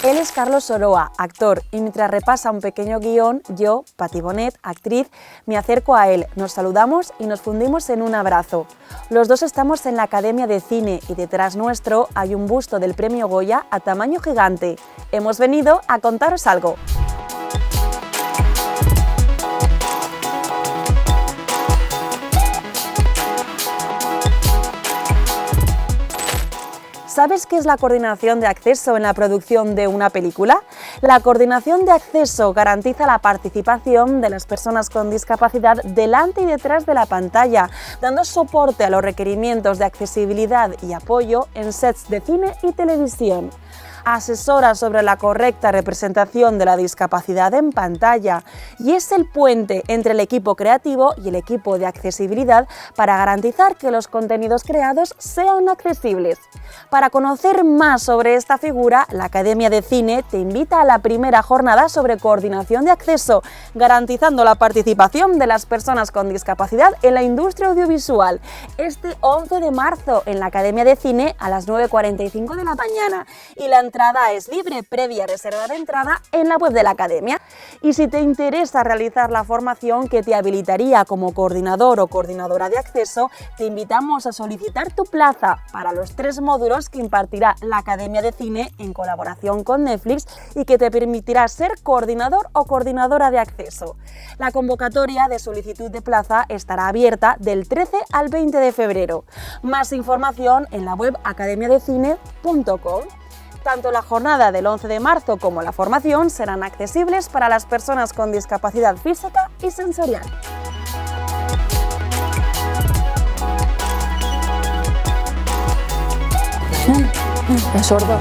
Él es Carlos Soroa, actor, y mientras repasa un pequeño guión, yo, Pati Bonet, actriz, me acerco a él, nos saludamos y nos fundimos en un abrazo. Los dos estamos en la Academia de Cine y detrás nuestro hay un busto del Premio Goya a tamaño gigante. Hemos venido a contaros algo. ¿Sabes qué es la coordinación de acceso en la producción de una película? La coordinación de acceso garantiza la participación de las personas con discapacidad delante y detrás de la pantalla, dando soporte a los requerimientos de accesibilidad y apoyo en sets de cine y televisión. Asesora sobre la correcta representación de la discapacidad en pantalla y es el puente entre el equipo creativo y el equipo de accesibilidad para garantizar que los contenidos creados sean accesibles. Para conocer más sobre esta figura, la Academia de Cine te invita a la primera jornada sobre coordinación de acceso, garantizando la participación de las personas con discapacidad en la industria audiovisual. Este 11 de marzo en la Academia de Cine a las 9:45 de la mañana y la entrada es libre, previa reserva de entrada en la web de la Academia. Y si te interesa realizar la formación que te habilitaría como coordinador o coordinadora de acceso, te invitamos a solicitar tu plaza para los 3 módulos que impartirá la Academia de Cine en colaboración con Netflix y que te permitirá ser coordinador o coordinadora de acceso. La convocatoria de solicitud de plaza estará abierta del 13 al 20 de febrero. Más información en la web academiadecine.com. Tanto la jornada del 11 de marzo como la formación serán accesibles para las personas con discapacidad física y sensorial. Es sordo.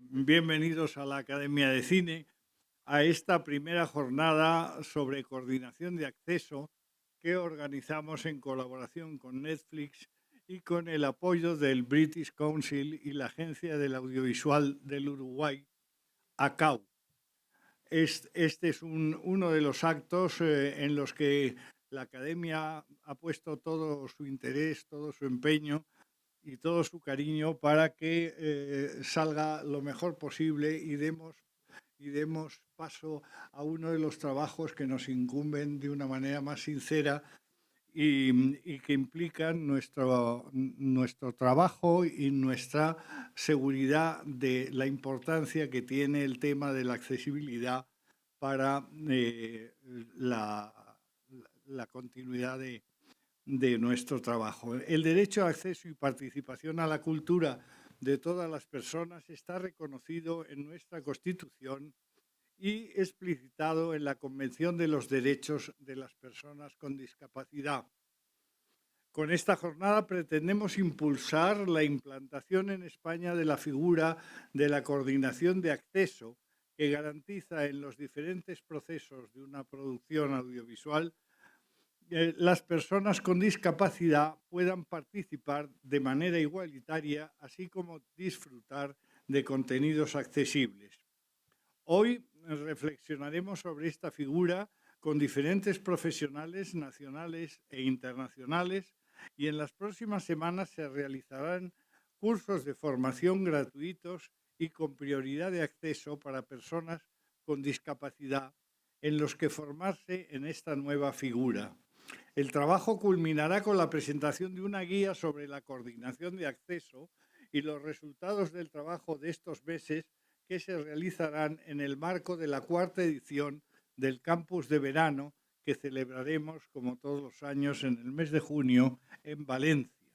Bienvenidos a la Academia de Cine, a esta primera jornada sobre coordinación de acceso que organizamos en colaboración con Netflix y con el apoyo del British Council y la Agencia del Audiovisual del Uruguay, ACAU. Este es uno de los actos en los que la Academia ha puesto todo su interés, todo su empeño y todo su cariño para que salga lo mejor posible y demos paso a uno de los trabajos que nos incumben de una manera más sincera y que implican nuestro trabajo y nuestra seguridad de la importancia que tiene el tema de la accesibilidad para la continuidad de nuestro trabajo. El derecho a acceso y participación a la cultura de todas las personas está reconocido en nuestra Constitución y explicitado en la Convención de los Derechos de las Personas con Discapacidad. Con esta jornada pretendemos impulsar la implantación en España de la figura de la coordinación de acceso que garantiza en los diferentes procesos de una producción audiovisual las personas con discapacidad puedan participar de manera igualitaria, así como disfrutar de contenidos accesibles. Hoy reflexionaremos sobre esta figura con diferentes profesionales nacionales e internacionales y en las próximas semanas se realizarán cursos de formación gratuitos y con prioridad de acceso para personas con discapacidad en los que formarse en esta nueva figura. El trabajo culminará con la presentación de una guía sobre la coordinación de acceso y los resultados del trabajo de estos meses que se realizarán en el marco de la 4ª edición del Campus de Verano que celebraremos, como todos los años, en el mes de junio en Valencia.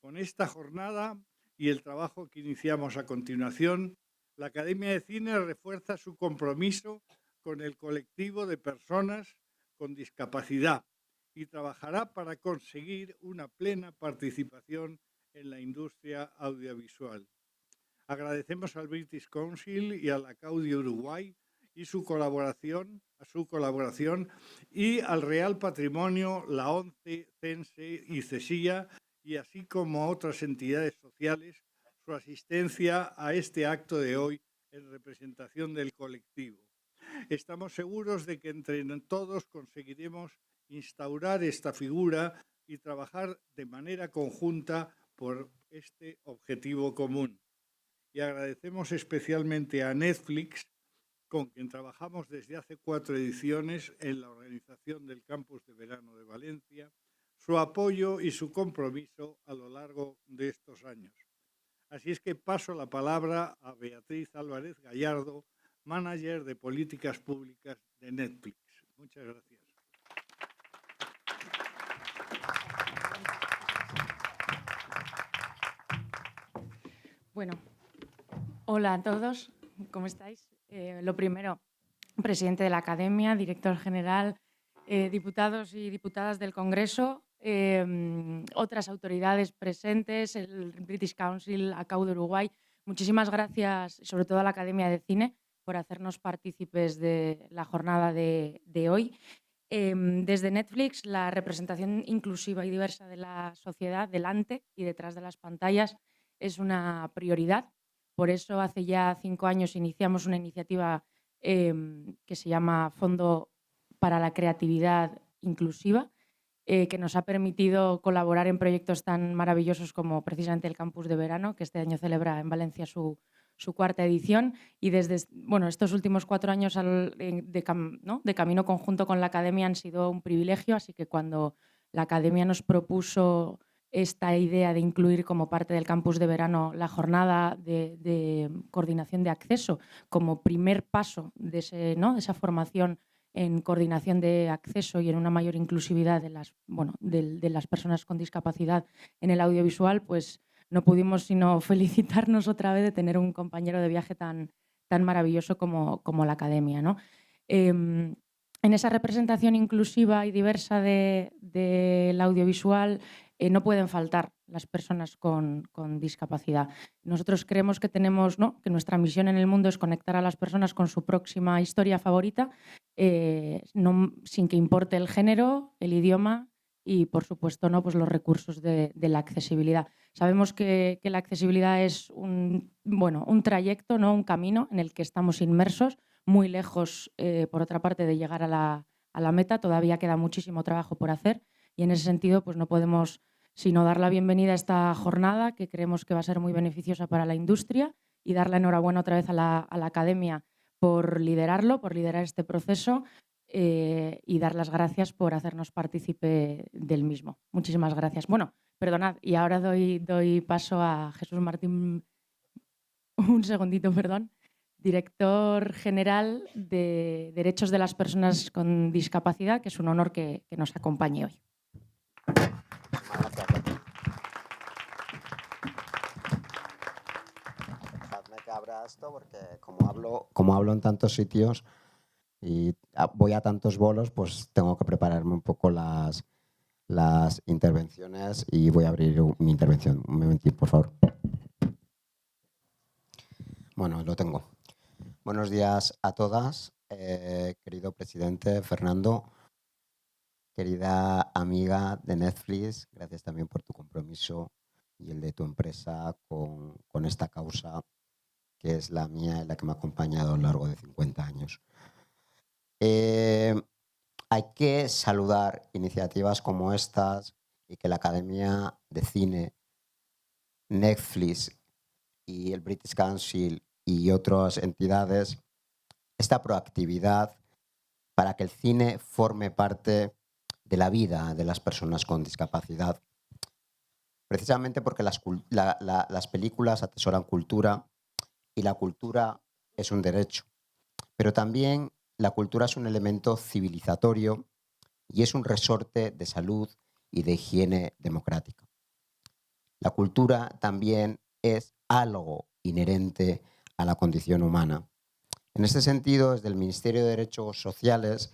Con esta jornada y el trabajo que iniciamos a continuación, la Academia de Cine refuerza su compromiso con el colectivo de personas con discapacidad y trabajará para conseguir una plena participación en la industria audiovisual. Agradecemos al British Council y a la ACAU de Uruguay y su colaboración y al Real Patrimonio, la ONCE, CENSE y CESIA y así como a otras entidades sociales su asistencia a este acto de hoy en representación del colectivo. Estamos seguros de que entre todos conseguiremos instaurar esta figura y trabajar de manera conjunta por este objetivo común. Y agradecemos especialmente a Netflix, con quien trabajamos desde hace 4 ediciones en la organización del Campus de Verano de Valencia, su apoyo y su compromiso a lo largo de estos años. Así es que paso la palabra a Beatriz Álvarez Gallardo, manager de políticas públicas de Netflix. Muchas gracias. Bueno, hola a todos, ¿cómo estáis? Lo primero, presidente de la Academia, director general, diputados y diputadas del Congreso, otras autoridades presentes, el British Council, ACAU de Uruguay. Muchísimas gracias, sobre todo a la Academia de Cine, por hacernos partícipes de la jornada de hoy. Desde Netflix, la representación inclusiva y diversa de la sociedad delante y detrás de las pantallas es una prioridad. Por eso, hace ya 5 años iniciamos una iniciativa que se llama Fondo para la Creatividad Inclusiva, que nos ha permitido colaborar en proyectos tan maravillosos como precisamente el Campus de Verano, que este año celebra en Valencia su 4ª edición. Y desde estos últimos 4 años de camino conjunto con la Academia han sido un privilegio, así que cuando la Academia nos propuso esta idea de incluir como parte del Campus de Verano la jornada de coordinación de acceso como primer paso de esa formación en coordinación de acceso y en una mayor inclusividad de las personas con discapacidad en el audiovisual, pues no pudimos sino felicitarnos otra vez de tener un compañero de viaje tan maravilloso como la Academia, ¿no? En esa representación inclusiva y diversa del audiovisual no pueden faltar las personas con discapacidad. Nosotros creemos que que nuestra misión en el mundo es conectar a las personas con su próxima historia favorita, sin que importe el género, el idioma y, por supuesto, pues los recursos de la accesibilidad. Sabemos que la accesibilidad es un trayecto, un camino en el que estamos inmersos, muy lejos, por otra parte, de llegar a la meta. Todavía queda muchísimo trabajo por hacer y, en ese sentido, pues no podemos sino dar la bienvenida a esta jornada, que creemos que va a ser muy beneficiosa para la industria, y dar la enhorabuena otra vez a la Academia por liderar este proceso, y dar las gracias por hacernos partícipe del mismo. Muchísimas gracias. Bueno, perdonad, y ahora doy paso a Jesús Martín, un segundito, perdón, director general de Derechos de las Personas con Discapacidad, que es un honor que nos acompañe hoy. Dejadme que abra esto porque como hablo en tantos sitios y voy a tantos bolos, pues tengo que prepararme un poco las intervenciones y voy a abrir mi intervención. Un momentín, por favor. Bueno, lo tengo. Buenos días a todas, querido presidente Fernando, querida amiga de Netflix, gracias también por tu compromiso y el de tu empresa con esta causa, que es la mía y la que me ha acompañado a lo largo de 50 años. Hay que saludar iniciativas como estas y que la Academia de Cine, Netflix y el British Council y otras entidades, esta proactividad para que el cine forme parte de la vida de las personas con discapacidad. Precisamente porque las películas atesoran cultura y la cultura es un derecho, pero también la cultura es un elemento civilizatorio y es un resorte de salud y de higiene democrática. La cultura también es algo inherente a la condición humana. En este sentido, desde el Ministerio de Derechos Sociales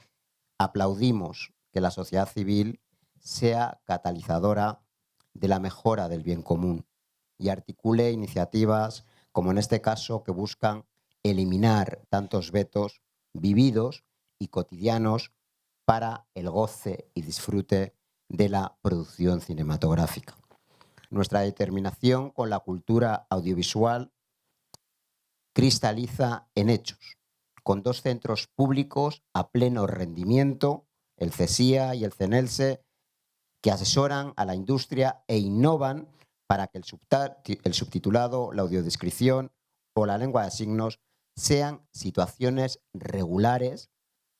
aplaudimos que la sociedad civil sea catalizadora de la mejora del bien común y articule iniciativas, como en este caso, que buscan eliminar tantos vetos vividos y cotidianos para el goce y disfrute de la producción cinematográfica. Nuestra determinación con la cultura audiovisual cristaliza en hechos, con 2 centros públicos a pleno rendimiento el CSIA y el CENELSE, que asesoran a la industria e innovan para que el subtitulado, la audiodescripción o la lengua de signos sean situaciones regulares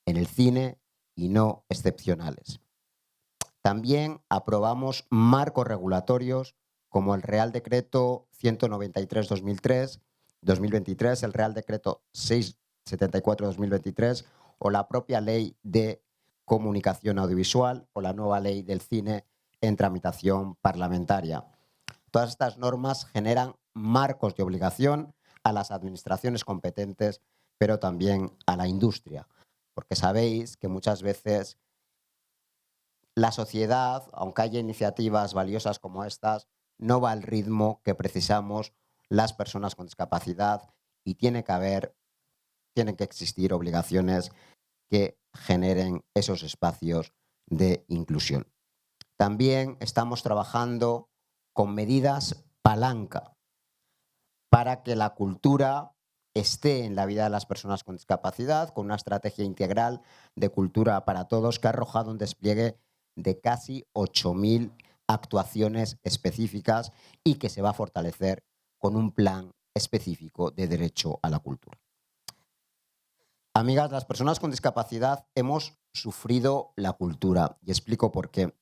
en el cine y no excepcionales. También aprobamos marcos regulatorios como el Real Decreto 193/2023, el Real Decreto 674/2023 o la propia Ley de Comunicación Audiovisual o la nueva Ley del Cine en tramitación parlamentaria. Todas estas normas generan marcos de obligación a las administraciones competentes, pero también a la industria, porque sabéis que muchas veces la sociedad, aunque haya iniciativas valiosas como estas, no va al ritmo que precisamos las personas con discapacidad y tienen que existir obligaciones que generen esos espacios de inclusión. También estamos trabajando con medidas palanca para que la cultura esté en la vida de las personas con discapacidad, con una estrategia integral de cultura para todos que ha arrojado un despliegue de casi 8.000 actuaciones específicas y que se va a fortalecer con un plan específico de derecho a la cultura. Amigas, las personas con discapacidad hemos sufrido la cultura y explico por qué.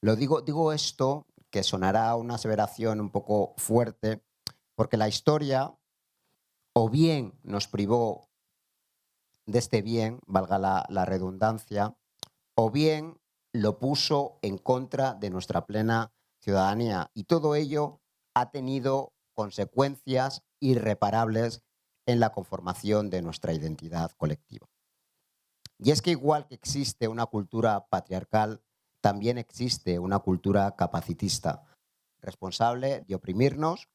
Digo esto, que sonará una aseveración un poco fuerte, porque la historia o bien nos privó de este bien, valga la redundancia, o bien lo puso en contra de nuestra plena ciudadanía. Y todo ello ha tenido consecuencias irreparables en la conformación de nuestra identidad colectiva. Y es que igual que existe una cultura patriarcal, también existe una cultura capacitista, responsable de oprimirnos,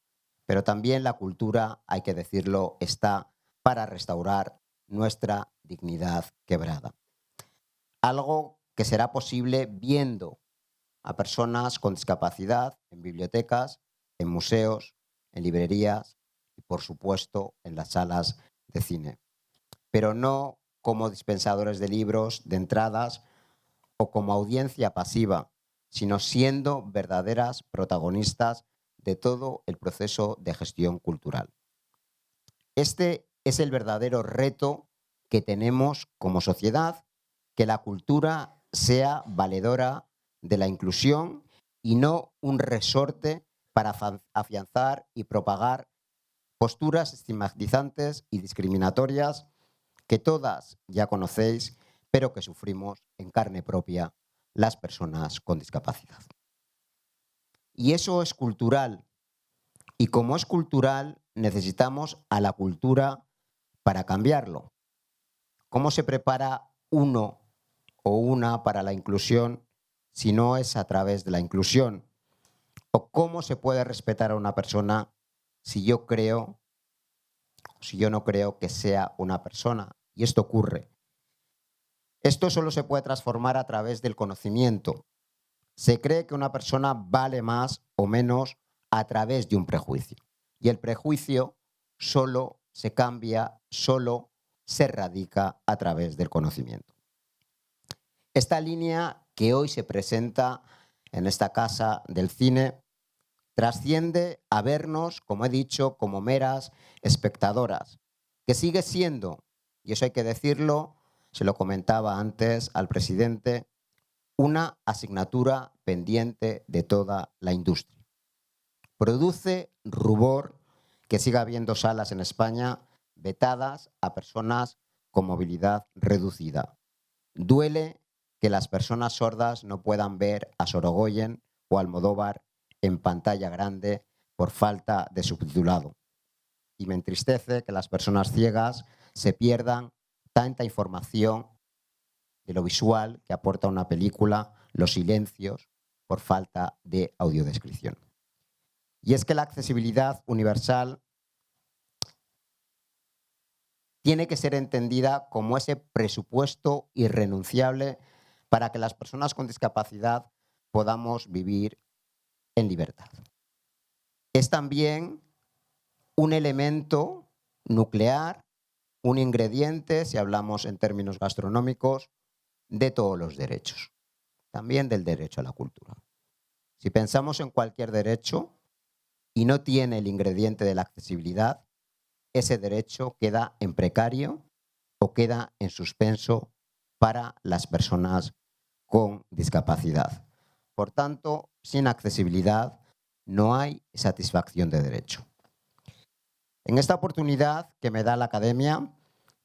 pero también la cultura, hay que decirlo, está para restaurar nuestra dignidad quebrada. Algo que será posible viendo a personas con discapacidad en bibliotecas, en museos, en librerías y, por supuesto, en las salas de cine. Pero no como dispensadores de libros, de entradas o como audiencia pasiva, sino siendo verdaderas protagonistas de todo el proceso de gestión cultural. Este es el verdadero reto que tenemos como sociedad, que la cultura sea valedora de la inclusión y no un resorte para afianzar y propagar posturas estigmatizantes y discriminatorias que todas ya conocéis, pero que sufrimos en carne propia las personas con discapacidad. Y eso es cultural. Y como es cultural, necesitamos a la cultura para cambiarlo. ¿Cómo se prepara uno o una para la inclusión si no es a través de la inclusión? ¿O cómo se puede respetar a una persona si yo no creo que sea una persona? Y esto ocurre. Esto solo se puede transformar a través del conocimiento. Se cree que una persona vale más o menos a través de un prejuicio. Y el prejuicio solo se cambia, solo se radica a través del conocimiento. Esta línea que hoy se presenta en esta casa del cine trasciende a vernos, como he dicho, como meras espectadoras, que sigue siendo, y eso hay que decirlo, se lo comentaba antes al presidente, una asignatura pendiente de toda la industria. Produce rubor que siga habiendo salas en España vetadas a personas con movilidad reducida. Duele que las personas sordas no puedan ver a Sorogoyen o Almodóvar en pantalla grande por falta de subtitulado. Y me entristece que las personas ciegas se pierdan tanta información de lo visual que aporta una película, los silencios, por falta de audiodescripción. Y es que la accesibilidad universal tiene que ser entendida como ese presupuesto irrenunciable para que las personas con discapacidad podamos vivir en libertad. Es también un elemento nuclear, un ingrediente, si hablamos en términos gastronómicos, de todos los derechos, también del derecho a la cultura. Si pensamos en cualquier derecho y no tiene el ingrediente de la accesibilidad, ese derecho queda en precario o queda en suspenso para las personas con discapacidad. Por tanto, sin accesibilidad no hay satisfacción de derecho. En esta oportunidad que me da la Academia,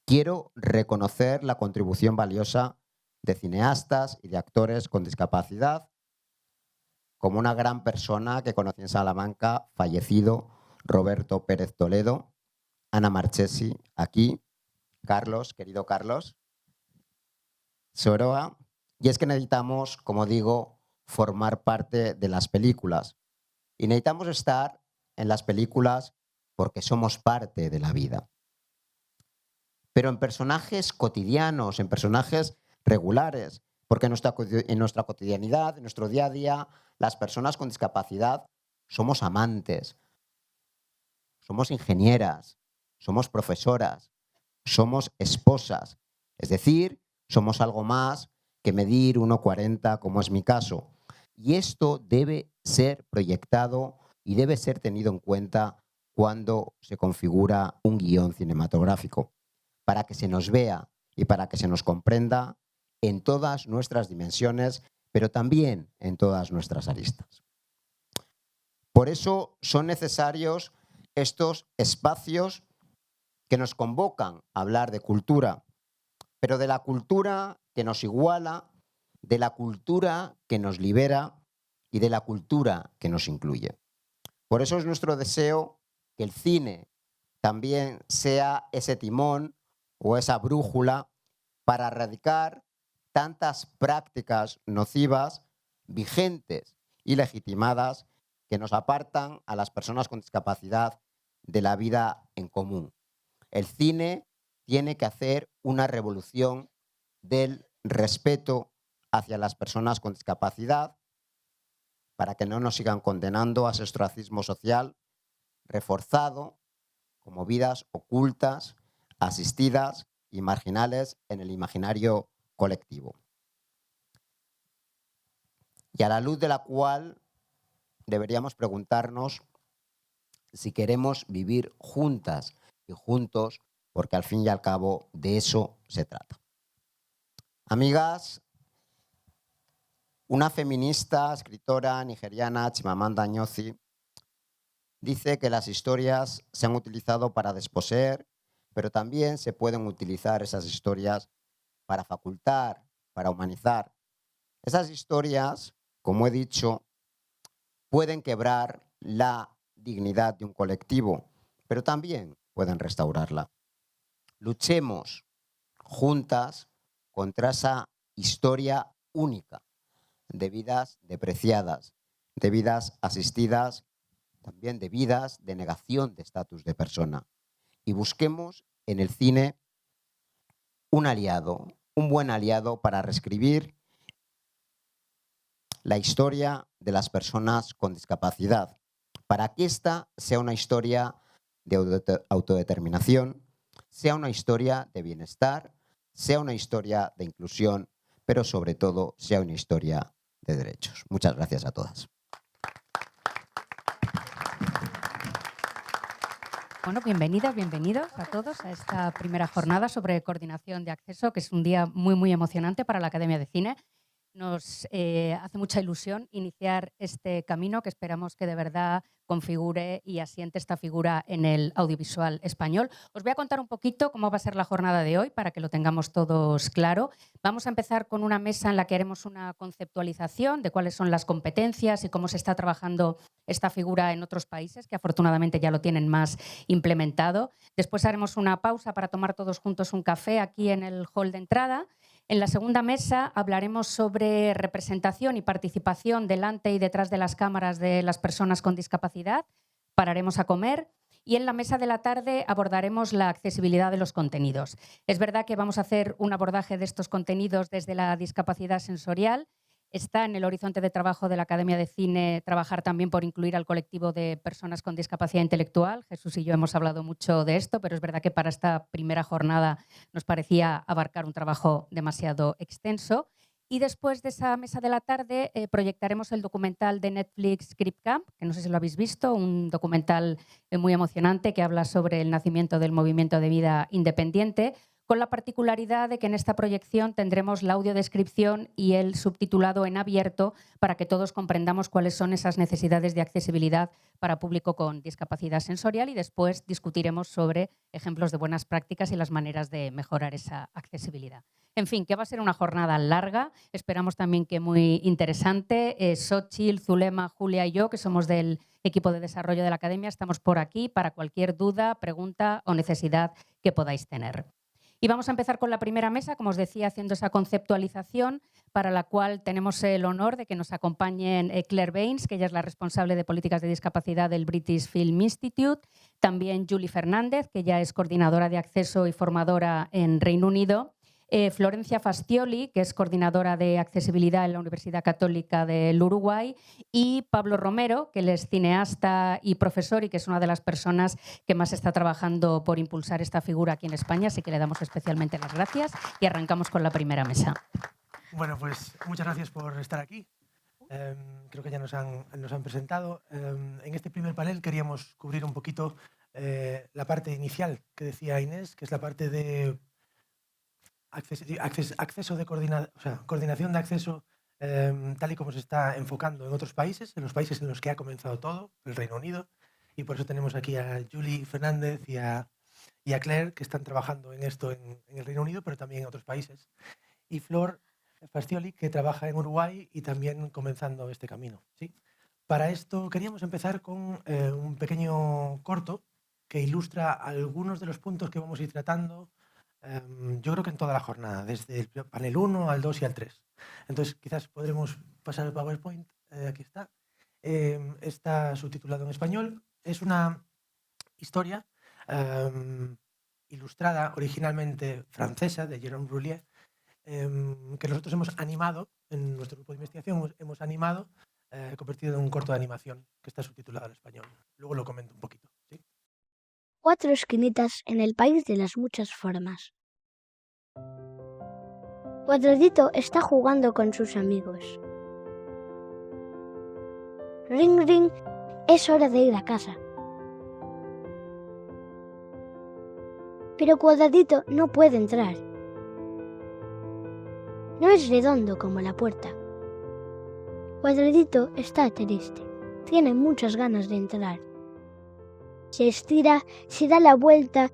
quiero reconocer la contribución valiosa de cineastas y de actores con discapacidad, como una gran persona que conocí en Salamanca, fallecido, Roberto Pérez Toledo, Ana Marchesi, aquí, Carlos, querido Carlos, Soroa. Y es que necesitamos, como digo, formar parte de las películas. Y necesitamos estar en las películas porque somos parte de la vida. Pero en personajes cotidianos, en personajes regulares, porque en nuestra cotidianidad, en nuestro día a día, las personas con discapacidad somos amantes, somos ingenieras, somos profesoras, somos esposas. Es decir, somos algo más que medir 1,40, como es mi caso. Y esto debe ser proyectado y debe ser tenido en cuenta cuando se configura un guión cinematográfico, para que se nos vea y para que se nos comprenda en todas nuestras dimensiones, pero también en todas nuestras aristas. Por eso son necesarios estos espacios que nos convocan a hablar de cultura, pero de la cultura que nos iguala, de la cultura que nos libera y de la cultura que nos incluye. Por eso es nuestro deseo que el cine también sea ese timón o esa brújula para erradicar tantas prácticas nocivas, vigentes y legitimadas que nos apartan a las personas con discapacidad de la vida en común. El cine tiene que hacer una revolución del respeto hacia las personas con discapacidad para que no nos sigan condenando a ese ostracismo social reforzado como vidas ocultas, asistidas y marginales en el imaginario colectivo. Y a la luz de la cual deberíamos preguntarnos si queremos vivir juntas y juntos, porque al fin y al cabo de eso se trata. Amigas, una feminista, escritora nigeriana, Chimamanda Ngozi, dice que las historias se han utilizado para desposeer, pero también se pueden utilizar esas historias para facultar, para humanizar. Esas historias, como he dicho, pueden quebrar la dignidad de un colectivo, pero también pueden restaurarla. Luchemos juntas contra esa historia única de vidas depreciadas, de vidas asistidas, también de vidas de negación de estatus de persona. Y busquemos en el cine un aliado, un buen aliado para reescribir la historia de las personas con discapacidad, para que esta sea una historia de autodeterminación, sea una historia de bienestar, sea una historia de inclusión, pero sobre todo sea una historia de derechos. Muchas gracias a todas. Bueno, bienvenidas, bienvenidos a todos a esta primera jornada sobre coordinación de acceso, que es un día muy, muy emocionante para la Academia de Cine. Nos hace mucha ilusión iniciar este camino que esperamos que de verdad configure y asiente esta figura en el audiovisual español. Os voy a contar un poquito cómo va a ser la jornada de hoy para que lo tengamos todos claro. Vamos a empezar con una mesa en la que haremos una conceptualización de cuáles son las competencias y cómo se está trabajando esta figura en otros países que afortunadamente ya lo tienen más implementado. Después haremos una pausa para tomar todos juntos un café aquí en el hall de entrada. En la segunda mesa hablaremos sobre representación y participación delante y detrás de las cámaras de las personas con discapacidad. Pararemos a comer y en la mesa de la tarde abordaremos la accesibilidad de los contenidos. Es verdad que vamos a hacer un abordaje de estos contenidos desde la discapacidad sensorial Está en el horizonte de trabajo de la Academia de Cine trabajar también por incluir al colectivo de personas con discapacidad intelectual. Jesús y yo hemos hablado mucho de esto, pero es verdad que para esta primera jornada nos parecía abarcar un trabajo demasiado extenso. Y después de esa mesa de la tarde proyectaremos el documental de Netflix Script Camp, que no sé si lo habéis visto, un documental muy emocionante que habla sobre el nacimiento del movimiento de vida independiente, con la particularidad de que en esta proyección tendremos la audiodescripción y el subtitulado en abierto para que todos comprendamos cuáles son esas necesidades de accesibilidad para público con discapacidad sensorial, y después discutiremos sobre ejemplos de buenas prácticas y las maneras de mejorar esa accesibilidad. En fin, que va a ser una jornada larga, esperamos también que muy interesante. Xochitl, Zulema, Julia y yo, que somos del equipo de desarrollo de la Academia, estamos por aquí para cualquier duda, pregunta o necesidad que podáis tener. Y vamos a empezar con la primera mesa, como os decía, haciendo esa conceptualización, para la cual tenemos el honor de que nos acompañen Claire Baines, que ella es la responsable de políticas de discapacidad del British Film Institute, también Julie Fernández, que ya es coordinadora de acceso y formadora en Reino Unido, Florencia Fastioli, que es coordinadora de accesibilidad en la Universidad Católica del Uruguay, y Pablo Romero, que él es cineasta y profesor y que es una de las personas que más está trabajando por impulsar esta figura aquí en España, así que le damos especialmente las gracias y arrancamos con la primera mesa. Bueno, pues muchas gracias por estar aquí. Creo que ya nos han presentado. En este primer panel queríamos cubrir un poquito la parte inicial que decía Inés, que es la parte de coordinación de acceso, tal y como se está enfocando en otros países, en los países en los que ha comenzado todo, el Reino Unido, y por eso tenemos aquí a Julie Fernández y a Claire, que están trabajando en esto en el Reino Unido, pero también en otros países, y Flor Fastioli, que trabaja en Uruguay y también comenzando este camino, ¿sí? Para esto queríamos empezar con un pequeño corto que ilustra algunos de los puntos que vamos a ir tratando. Yo creo que en toda la jornada, desde el panel 1 al 2 y al 3. Entonces, quizás podremos pasar el PowerPoint. Aquí está. Está subtitulado en español. Es una historia ilustrada, originalmente francesa, de Jérôme Roulier, que nosotros hemos animado, en nuestro grupo de investigación, hemos animado, convertido en un corto de animación que está subtitulado al español. Luego lo comento un poquito, ¿sí? 4 esquinitas en el país de las muchas formas. Cuadradito está jugando con sus amigos. Ring, ring, es hora de ir a casa. Pero Cuadradito no puede entrar. No es redondo como la puerta. Cuadradito está triste. Tiene muchas ganas de entrar. Se estira, se da la vuelta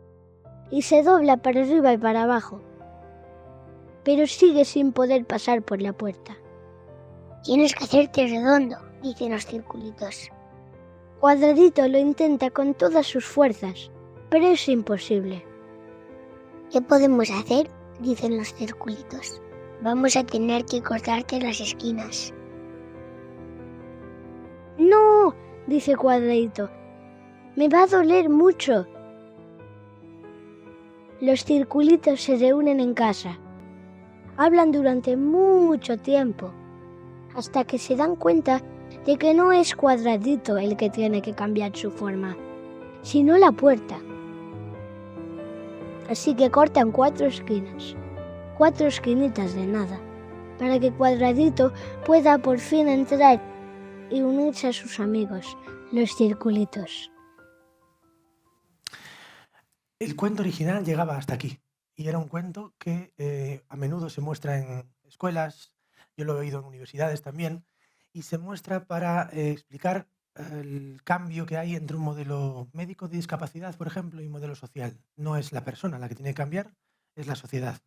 y se dobla para arriba y para abajo. Pero sigue sin poder pasar por la puerta. Tienes que hacerte redondo, dicen los circulitos. Cuadradito lo intenta con todas sus fuerzas, pero es imposible. ¿Qué podemos hacer? Dicen los circulitos. Vamos a tener que cortarte las esquinas. ¡No!, dice Cuadradito. Me va a doler mucho. Los circulitos se reúnen en casa. Hablan durante mucho tiempo, hasta que se dan cuenta de que no es Cuadradito el que tiene que cambiar su forma, sino la puerta. Así que cortan 4 esquinas, 4 esquinitas de nada, para que Cuadradito pueda por fin entrar y unirse a sus amigos, los circulitos. El cuento original llegaba hasta aquí y era un cuento que a menudo se muestra en escuelas, yo lo he oído en universidades también, y se muestra para explicar el cambio que hay entre un modelo médico de discapacidad, por ejemplo, y un modelo social. No es la persona la que tiene que cambiar, es la sociedad.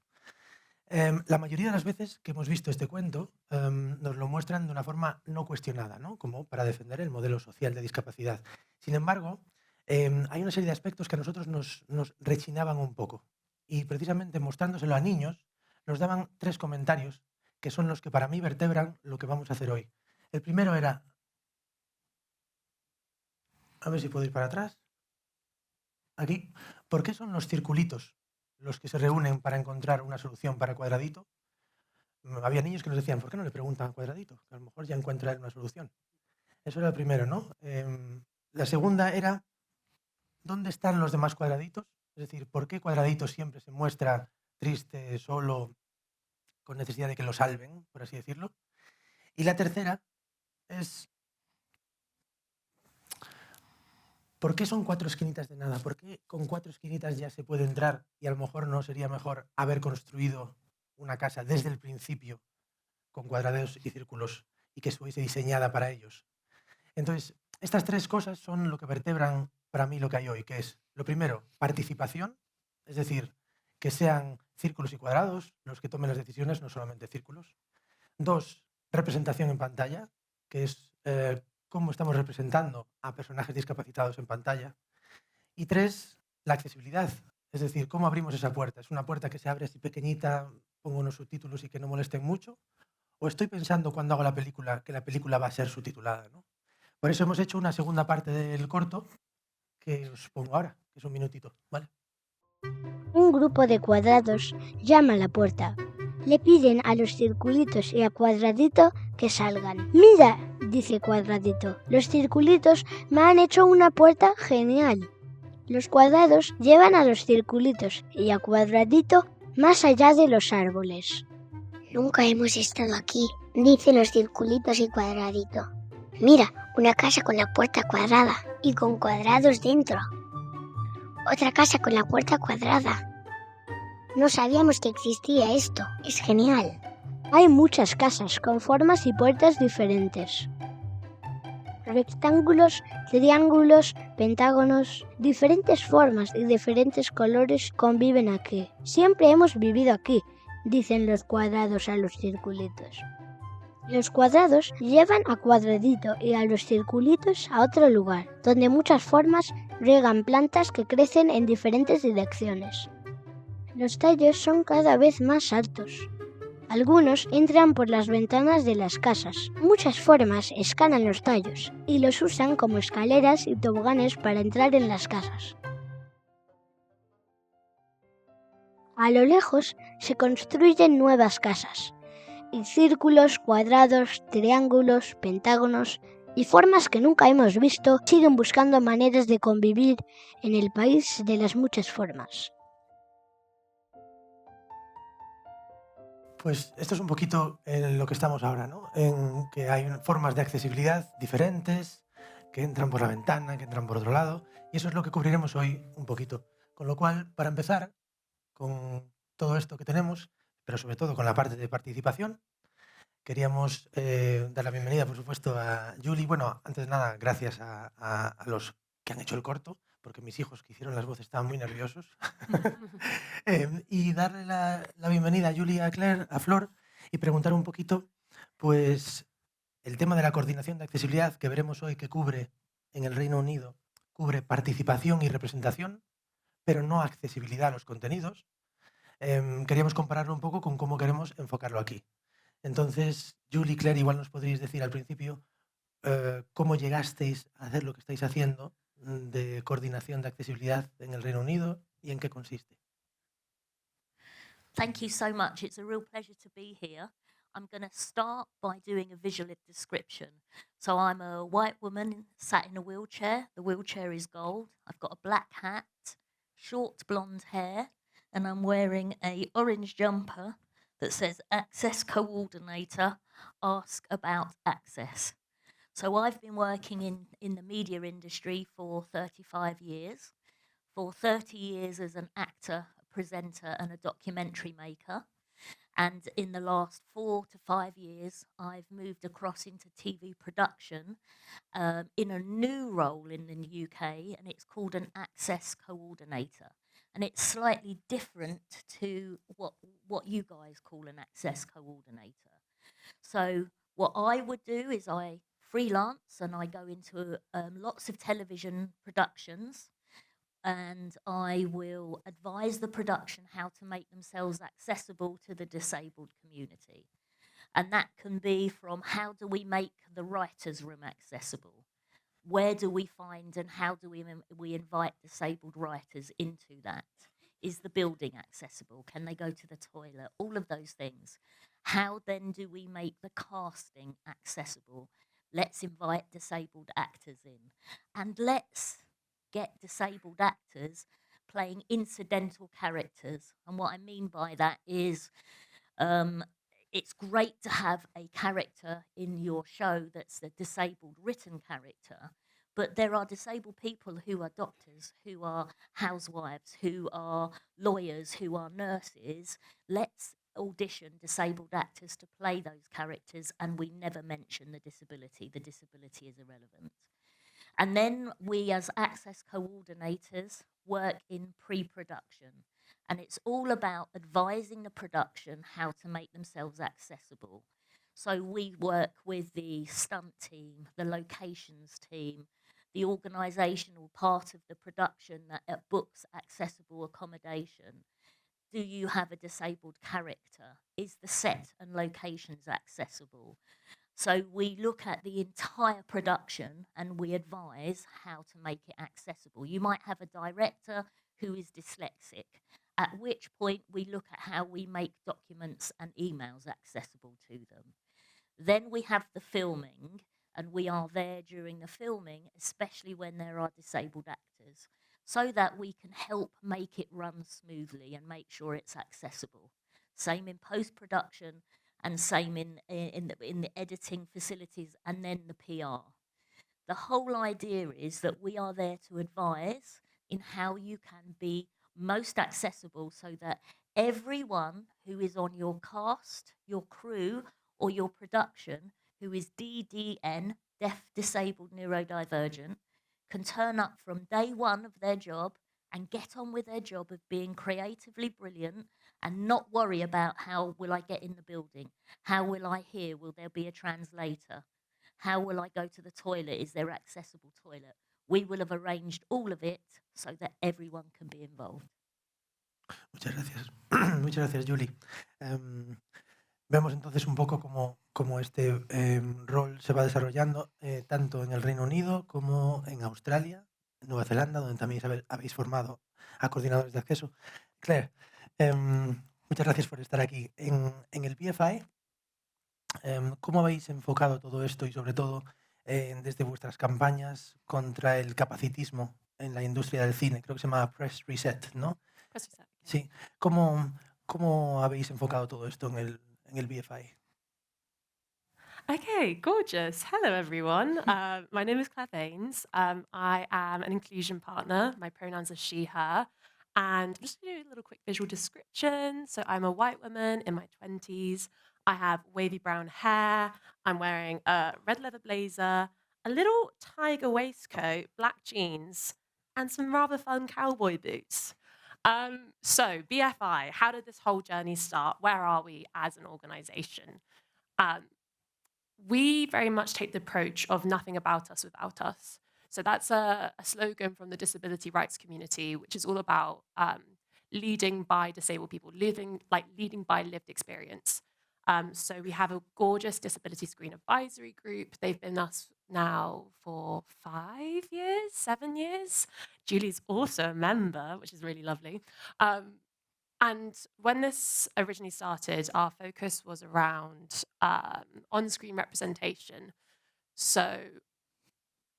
La mayoría de las veces que hemos visto este cuento nos lo muestran de una forma no cuestionada, ¿no? Como para defender el modelo social de discapacidad. Sin embargo, hay una serie de aspectos que a nosotros nos rechinaban un poco. Y precisamente mostrándoselo a niños, nos daban 3 comentarios que son los que para mí vertebran lo que vamos a hacer hoy. El primero era, a ver si puedo ir para atrás, aquí, ¿por qué son los circulitos los que se reúnen para encontrar una solución para Cuadradito? había niños que nos decían, ¿por qué no le preguntan a Cuadradito? Que a lo mejor ya encuentra él una solución. Eso era lo primero, ¿no? La segunda era, ¿dónde están los demás Cuadraditos? Es decir, ¿por qué Cuadradito siempre se muestra triste, solo, con necesidad de que lo salven, por así decirlo? Y la tercera es, ¿por qué son 4 esquinitas de nada? ¿Por qué con 4 esquinitas ya se puede entrar y a lo mejor no sería mejor haber construido una casa desde el principio con cuadrados y círculos y que estuviese diseñada para ellos? Entonces, estas 3 cosas son lo que vertebran para mí lo que hay hoy, que es, lo primero, participación, es decir, que sean círculos y cuadrados los que tomen las decisiones, no solamente círculos. 2, representación en pantalla, que es cómo estamos representando a personajes discapacitados en pantalla. Y 3, la accesibilidad, es decir, cómo abrimos esa puerta. ¿Es una puerta que se abre así pequeñita, pongo unos subtítulos y que no molesten mucho? ¿O estoy pensando cuando hago la película que la película va a ser subtitulada, ¿no? Por eso hemos hecho una segunda parte del corto que os pongo ahora, que es un minutito, ¿vale? Un grupo de cuadrados llama a la puerta. Le piden a los circulitos y a Cuadradito que salgan. Mira, dice Cuadradito, los circulitos me han hecho una puerta genial. Los cuadrados llevan a los circulitos y a Cuadradito más allá de los árboles. Nunca hemos estado aquí, dicen los circulitos y Cuadradito. Mira, una casa con la puerta cuadrada y con cuadrados dentro. Otra casa con la puerta cuadrada. No sabíamos que existía esto. Es genial. Hay muchas casas con formas y puertas diferentes. Rectángulos, triángulos, pentágonos, diferentes formas y diferentes colores conviven aquí. Siempre hemos vivido aquí, dicen los cuadrados a los circulitos. Los cuadrados llevan a Cuadradito y a los circulitos a otro lugar, donde muchas formas riegan plantas que crecen en diferentes direcciones. Los tallos son cada vez más altos. Algunos entran por las ventanas de las casas. Muchas formas escalan los tallos y los usan como escaleras y toboganes para entrar en las casas. A lo lejos se construyen nuevas casas, y círculos, cuadrados, triángulos, pentágonos y formas que nunca hemos visto siguen buscando maneras de convivir en el país de las muchas formas. Pues esto es un poquito en lo que estamos ahora, ¿no? En que hay formas de accesibilidad diferentes, que entran por la ventana, que entran por otro lado, y eso es lo que cubriremos hoy un poquito. Con lo cual, para empezar, con todo esto que tenemos, pero sobre todo con la parte de participación, queríamos dar la bienvenida, por supuesto, a Julie. Bueno, antes de nada, gracias a los que han hecho el corto, porque mis hijos que hicieron las voces estaban muy nerviosos. Y darle la bienvenida a Julie, a Claire, a Flor, y preguntar un poquito, pues, el tema de la coordinación de accesibilidad que veremos hoy que cubre en el Reino Unido, cubre participación y representación, pero no accesibilidad a los contenidos. Queríamos compararlo un poco con cómo queremos enfocarlo aquí. Entonces, Julie, Claire, igual nos podríais decir al principio cómo llegasteis a hacer lo que estáis haciendo de coordinación de accesibilidad en el Reino Unido y en qué consiste. Thank you so much. It's a real pleasure to be here. I'm going to start by doing a visual description. So I'm a white woman sat in a wheelchair. The wheelchair is gold. I've got a black hat, short blonde hair, and I'm wearing a orange jumper that says Access Coordinator, ask about access. So I've been working in the media industry for 35 years, for 30 years as an actor, a presenter and a documentary maker. And in the last 4 to 5 years, I've moved across into TV production in a new role in the UK, and it's called an Access Coordinator. And it's slightly different to what you guys call an Access Coordinator. So what I would do is I freelance and I go into lots of television productions, and I will advise the production how to make themselves accessible to the disabled community. And that can be from how do we make the writer's room accessible? Where do we find and how do we invite disabled writers into that? Is the building accessible? Can they go to the toilet? All of those things. How then do we make the casting accessible? Let's invite disabled actors in, and let's get disabled actors playing incidental characters. And what I mean by that is it's great to have a character in your show that's a disabled written character, but there are disabled people who are doctors, who are housewives, who are lawyers, who are nurses. Let's audition disabled actors to play those characters, and we never mention the disability. The disability is irrelevant. And then we, as access coordinators, work in pre-production. And it's all about advising the production how to make themselves accessible. So we work with the stunt team, the locations team, the organisational part of the production that books accessible accommodation. Do you have a disabled character? Is the set and locations accessible? So we look at the entire production and we advise how to make it accessible. You might have a director who is dyslexic, at which point we look at how we make documents and emails accessible to them. Then we have the filming, and we are there during the filming, especially when there are disabled actors, so that we can help make it run smoothly and make sure it's accessible. Same in post-production, and same in the editing facilities, and then the PR. The whole idea is that we are there to advise in how you can be most accessible, so that everyone who is on your cast, your crew, or your production who is DDN, deaf, disabled, neurodivergent, can turn up from day one of their job and get on with their job of being creatively brilliant and not worry about how will I get in the building, how will I hear, will there be a translator, how will I go to the toilet, is there accessible toilet? We will have arranged all of it so that everyone can be involved. Muchas gracias. Muchas gracias, Julie. Vemos entonces un poco cómo este rol se va desarrollando tanto en el Reino Unido como en Australia, Nueva Zelanda, donde también habéis formado a coordinadores de acceso. Claire, muchas gracias por estar aquí. En el BFI, ¿cómo habéis enfocado todo esto y sobre todo desde vuestras campañas contra el capacitismo en la industria del cine? Creo que se llama Press Reset, ¿no? Press Reset. Sí. ¿Cómo habéis enfocado todo esto en el BFI? Okay, gorgeous. Hello, everyone. My name is Claire Baines. I am an inclusion partner. My pronouns are she, her. And just to do a little quick visual description. So I'm a white woman in my 20s. I have wavy brown hair. I'm wearing a red leather blazer, a little tiger waistcoat, black jeans, and some rather fun cowboy boots. So BFI, how did this whole journey start? Where are we as an organization? We very much take the approach of nothing about us without us. So that's a slogan from the disability rights community, which is all about leading by disabled people, leading by lived experience. So we have a gorgeous disability screen advisory group. They've been us now for 7 years. Julie's also a member, which is really lovely. And when this originally started, our focus was around on-screen representation. So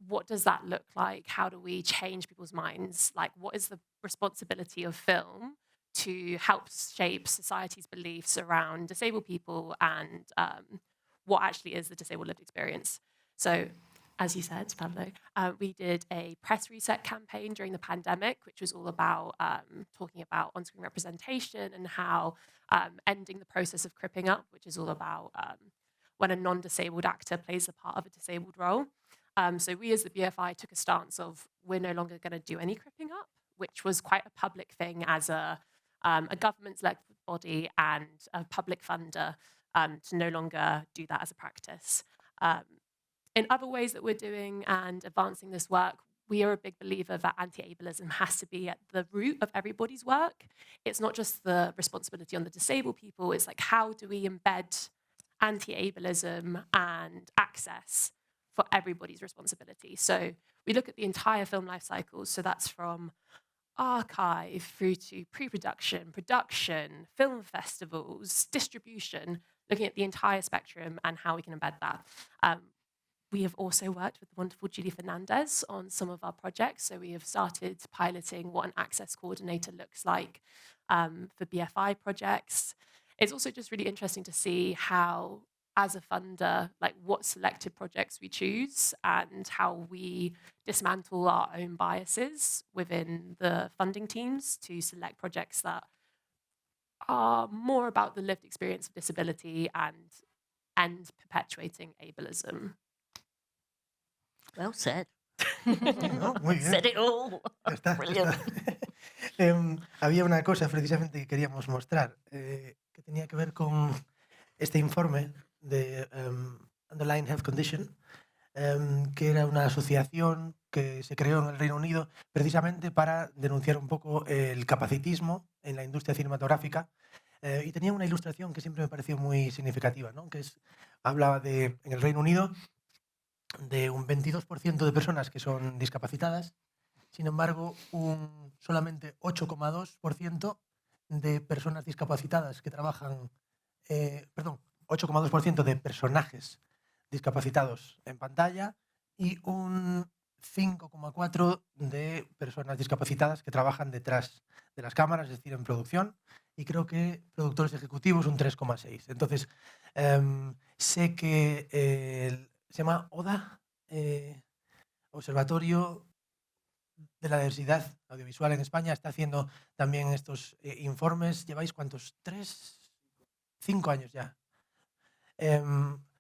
what does that look like? How do we change people's minds? Like, what is the responsibility of film to help shape society's beliefs around disabled people and what actually is the disabled lived experience? So, as you said, Pablo, we did a press reset campaign during the pandemic, which was all about talking about on-screen representation and how ending the process of cripping up, which is all about when a non-disabled actor plays the part of a disabled role. So we as the BFI took a stance of we're no longer going to do any cripping up, which was quite a public thing as a government-led body and a public funder to no longer do that as a practice. In other ways that we're doing and advancing this work, we are a big believer that anti-ableism has to be at the root of everybody's work. It's not just the responsibility on the disabled people, it's like how do we embed anti-ableism and access for everybody's responsibility. So we look at the entire film life cycle. So that's from archive through to pre-production, production, film festivals, distribution, looking at the entire spectrum and how we can embed that. We have also worked with the wonderful Julie Fernandez on some of our projects. So we have started piloting what an access coordinator looks like for BFI projects. It's also just really interesting to see how, as a funder, like what selected projects we choose and how we dismantle our own biases within the funding teams to select projects that are more about the lived experience of disability and perpetuating ableism. Well said. No, muy bien. Said it all. Ya está, ya Brilliant. está. Había una cosa precisamente que queríamos mostrar, que tenía que ver con este informe de Underlying Health Condition, que era una asociación que se creó en el Reino Unido precisamente para denunciar un poco el capacitismo en la industria cinematográfica, y tenía una ilustración que siempre me pareció muy significativa, ¿no? Que hablaba en el Reino Unido de un 22% de personas que son discapacitadas, sin embargo, solamente 8,2% de personas discapacitadas que trabajan, 8,2% de personajes discapacitados en pantalla y un 5,4% de personas discapacitadas que trabajan detrás de las cámaras, es decir, en producción, y creo que productores ejecutivos un 3,6%. Entonces, sé que se llama ODA, Observatorio de la Diversidad Audiovisual en España, está haciendo también estos informes. ¿Lleváis cuántos? 5 años ya.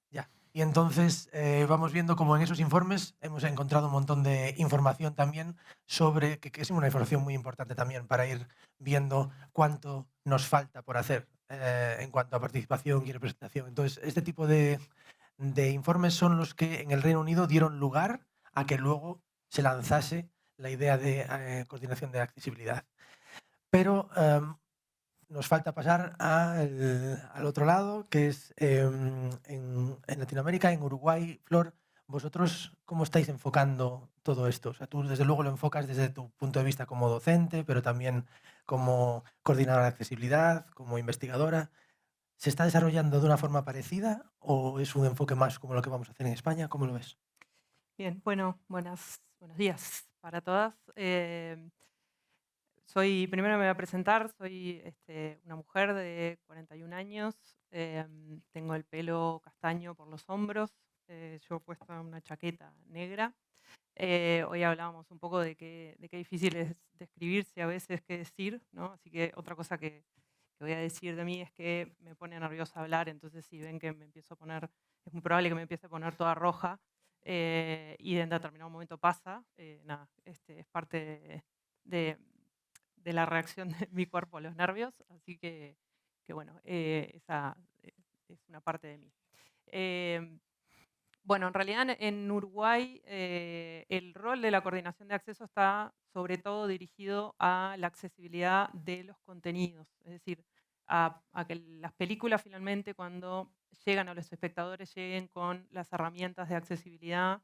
Ya. Y entonces vamos viendo como en esos informes hemos encontrado un montón de información también sobre, que es una información muy importante también para ir viendo cuánto nos falta por hacer en cuanto a participación y representación. Entonces, este tipo de informes son los que en el Reino Unido dieron lugar a que luego se lanzase la idea de coordinación de accesibilidad. Pero nos falta pasar al otro lado, que es en Latinoamérica, en Uruguay. Flor, ¿vosotros cómo estáis enfocando todo esto? O sea, tú desde luego lo enfocas desde tu punto de vista como docente, pero también como coordinadora de accesibilidad, como investigadora. ¿Se está desarrollando de una forma parecida o es un enfoque más como lo que vamos a hacer en España? ¿Cómo lo ves? Bien, bueno, buenos días para todas. Primero me voy a presentar, soy una mujer de 41 años, tengo el pelo castaño por los hombros, yo he puesto una chaqueta negra. Hoy hablábamos un poco de qué difícil es describirse a veces, qué decir, ¿no? Así que otra cosa que voy a decir de mí es que me pone nerviosa hablar, entonces si ven que me empiezo a poner, es muy probable que me empiece a poner toda roja y en determinado momento pasa, nada, es parte de la reacción de mi cuerpo a los nervios, así que bueno, esa es una parte de mí. Bueno, en realidad en Uruguay el rol de la coordinación de acceso está sobre todo dirigido a la accesibilidad de los contenidos, es decir, a que las películas finalmente cuando llegan a los espectadores lleguen con las herramientas de accesibilidad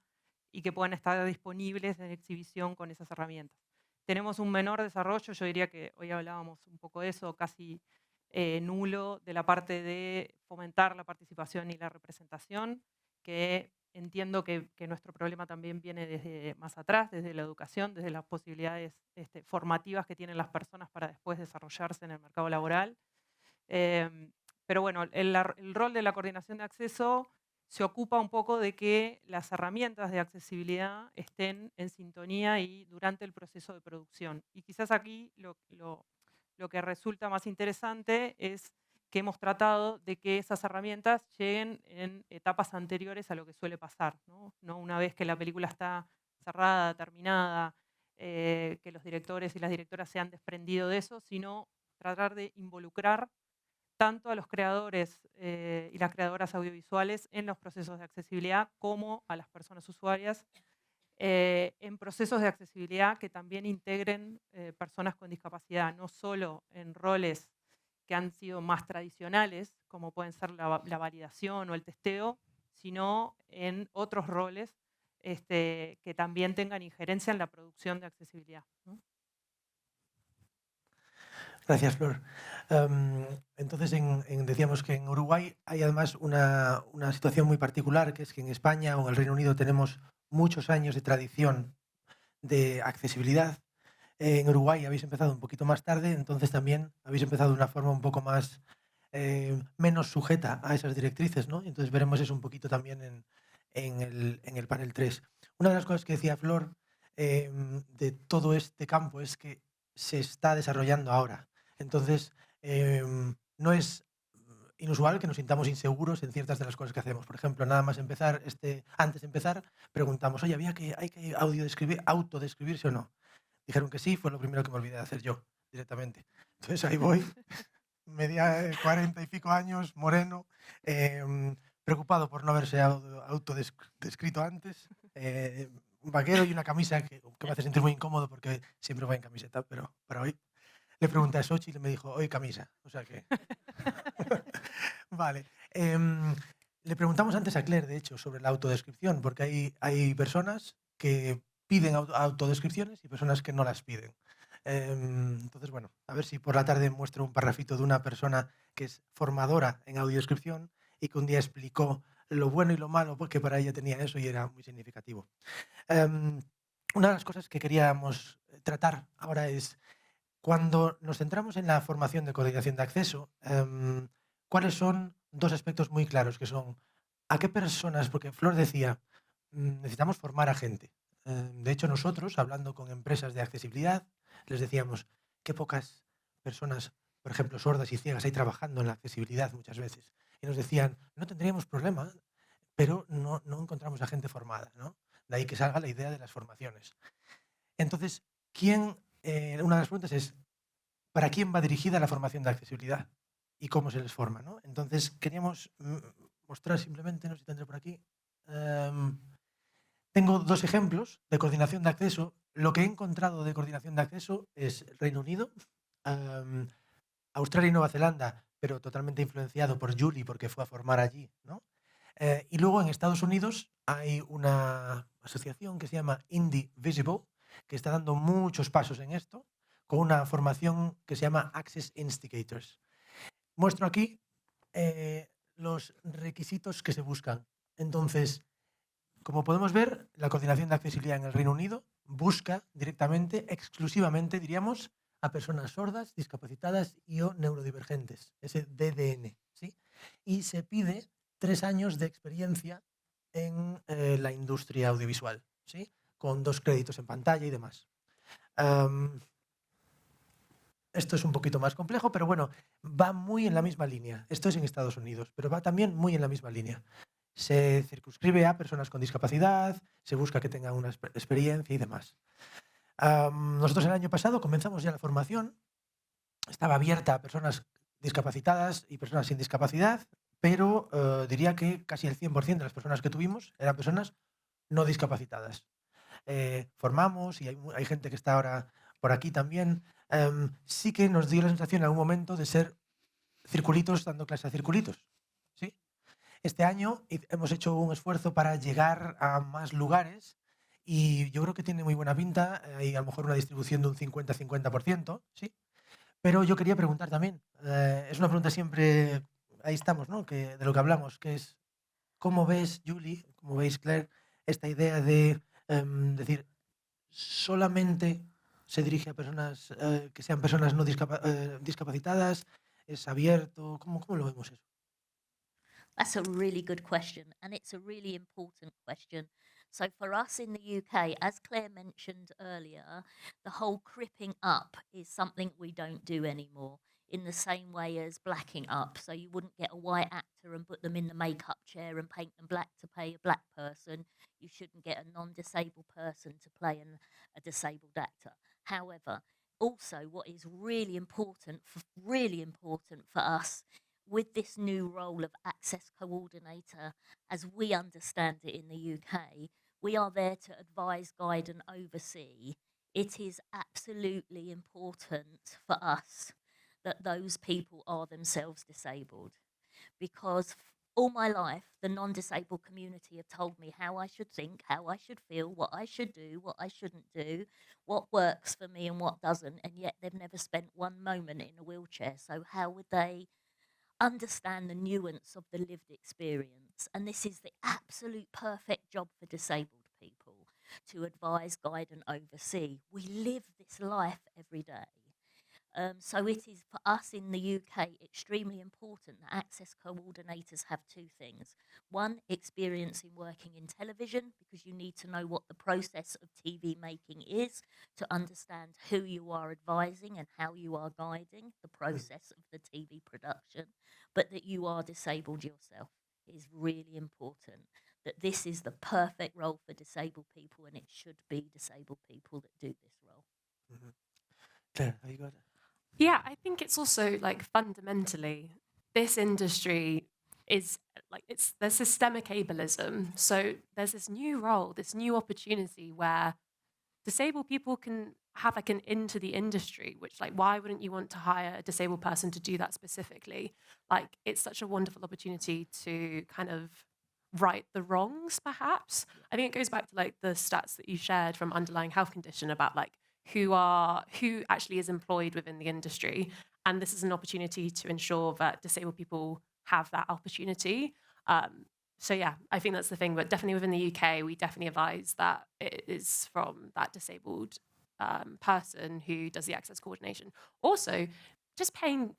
y que puedan estar disponibles en exhibición con esas herramientas. Tenemos un menor desarrollo, yo diría que hoy hablábamos un poco de eso, casi nulo de la parte de fomentar la participación y la representación, que entiendo que nuestro problema también viene desde más atrás, desde la educación, desde las posibilidades formativas que tienen las personas para después desarrollarse en el mercado laboral. Pero bueno, el rol de la coordinación de acceso se ocupa un poco de que las herramientas de accesibilidad estén en sintonía y durante el proceso de producción. Y quizás aquí lo que resulta más interesante es que hemos tratado de que esas herramientas lleguen en etapas anteriores a lo que suele pasar, ¿no? No una vez que la película está cerrada, terminada, que los directores y las directoras se han desprendido de eso, sino tratar de involucrar tanto a los creadores y las creadoras audiovisuales en los procesos de accesibilidad como a las personas usuarias en procesos de accesibilidad que también integren personas con discapacidad, no solo en roles que han sido más tradicionales, como pueden ser la validación o el testeo, sino en otros roles que también tengan injerencia en la producción de accesibilidad, ¿no? Gracias, Flor. Entonces, decíamos que en Uruguay hay además una situación muy particular, que es que en España o en el Reino Unido tenemos muchos años de tradición de accesibilidad. En Uruguay habéis empezado un poquito más tarde, entonces también habéis empezado de una forma un poco más menos sujeta a esas directrices, ¿no? Entonces veremos eso un poquito también en el panel 3. Una de las cosas que decía Flor de todo este campo es que se está desarrollando ahora. Entonces, no es inusual que nos sintamos inseguros en ciertas de las cosas que hacemos. Por ejemplo, nada más empezar, antes de empezar, preguntamos, oye, ¿hay que autodescribirse o no? Dijeron que sí, fue lo primero que me olvidé de hacer yo, directamente. Entonces ahí voy, media 40 y pico años, moreno, preocupado por no haberse autodescrito antes, un vaquero y una camisa que me hace sentir muy incómodo porque siempre voy en camiseta, pero para hoy le pregunté a Xochitl y me dijo, hoy camisa, o sea que... Vale. Le preguntamos antes a Claire, de hecho, sobre la autodescripción, porque hay personas que piden autodescripciones y personas que no las piden. Entonces, bueno, a ver si por la tarde muestro un parrafito de una persona que es formadora en audiodescripción y que un día explicó lo bueno y lo malo porque para ella tenía eso y era muy significativo. Una de las cosas que queríamos tratar ahora es cuando nos centramos en la formación de coordinación de acceso, ¿cuáles son dos aspectos muy claros? Que son, ¿a qué personas? Porque Flor decía, necesitamos formar a gente. De hecho, nosotros, hablando con empresas de accesibilidad, les decíamos, qué pocas personas, por ejemplo, sordas y ciegas, hay trabajando en la accesibilidad muchas veces. Y nos decían, no tendríamos problema, pero no encontramos a gente formada, ¿no? De ahí que salga la idea de las formaciones. Entonces, una de las preguntas es, ¿para quién va dirigida la formación de accesibilidad? ¿Y cómo se les forma? ¿no? Entonces, queríamos mostrar simplemente, no sé si tendré por aquí, tengo dos ejemplos de coordinación de acceso. Lo que he encontrado de coordinación de acceso es Reino Unido, Australia y Nueva Zelanda, pero totalmente influenciado por Julie porque fue a formar allí, ¿no? Y luego en Estados Unidos hay una asociación que se llama Indie Visible, que está dando muchos pasos en esto, con una formación que se llama Access Instigators. Muestro aquí los requisitos que se buscan. Entonces, como podemos ver, la coordinación de accesibilidad en el Reino Unido busca directamente, exclusivamente, diríamos, a personas sordas, discapacitadas y o neurodivergentes, ese DDN, ¿sí? Y se pide 3 años de experiencia en la industria audiovisual, ¿sí? Con 2 créditos en pantalla y demás. Esto es un poquito más complejo, pero bueno, va muy en la misma línea. Esto es en Estados Unidos, pero va también muy en la misma línea. Se circunscribe a personas con discapacidad, se busca que tengan una experiencia y demás. Nosotros el año pasado comenzamos ya la formación, estaba abierta a personas discapacitadas y personas sin discapacidad, pero diría que casi el 100% de las personas que tuvimos eran personas no discapacitadas. Formamos y hay gente que está ahora por aquí también. Sí que nos dio la sensación en algún momento de ser circulitos dando clase a circulitos. ¿Sí? Este año hemos hecho un esfuerzo para llegar a más lugares y yo creo que tiene muy buena pinta. Hay a lo mejor una distribución de un 50-50%, ¿sí? Pero yo quería preguntar también, es una pregunta siempre, ahí estamos, ¿no? De lo que hablamos, que es, ¿cómo ves, Julie, cómo veis, Claire, esta idea de decir, solamente se dirige a personas que sean personas no discapacitadas, es abierto, ¿cómo lo vemos eso? That's a really good question, and it's a really important question. So, for us in the UK, as Claire mentioned earlier, the whole cripping up is something we don't do anymore, in the same way as blacking up. So, you wouldn't get a white actor and put them in the makeup chair and paint them black to play a black person. You shouldn't get a non disabled person to play a disabled actor. However, also, what is really important for us with this new role of access coordinator, as we understand it in the UK, we are there to advise, guide, and oversee. It is absolutely important for us that those people are themselves disabled, because all my life, the non-disabled community have told me how I should think, how I should feel, what I should do, what I shouldn't do, what works for me and what doesn't, and yet they've never spent one moment in a wheelchair. So how would they understand the nuance of the lived experience? And this is the absolute perfect job for disabled people, to advise, guide and oversee. We live this life every day. So it is, for us in the UK, extremely important that access coordinators have two things. One, experience in working in television, because you need to know what the process of TV making is to understand who you are advising and how you are guiding the process of the TV production, but that you are disabled yourself. It is really important that this is the perfect role for disabled people, and it should be disabled people that do this role. Mm-hmm. Claire, have you got it? Yeah, I think it's also like fundamentally, this industry is like, there's systemic ableism. So there's this new role, this new opportunity where disabled people can have like an into the industry, which like, why wouldn't you want to hire a disabled person to do that specifically? Like, it's such a wonderful opportunity to kind of right the wrongs, perhaps. I think it goes back to like the stats that you shared from Underlying Health Condition about like who actually is employed within the industry. And this is an opportunity to ensure that disabled people have that opportunity. So yeah, I think that's the thing, but definitely within the UK, we definitely advise that it is from that disabled person who does the access coordination. Also, just paying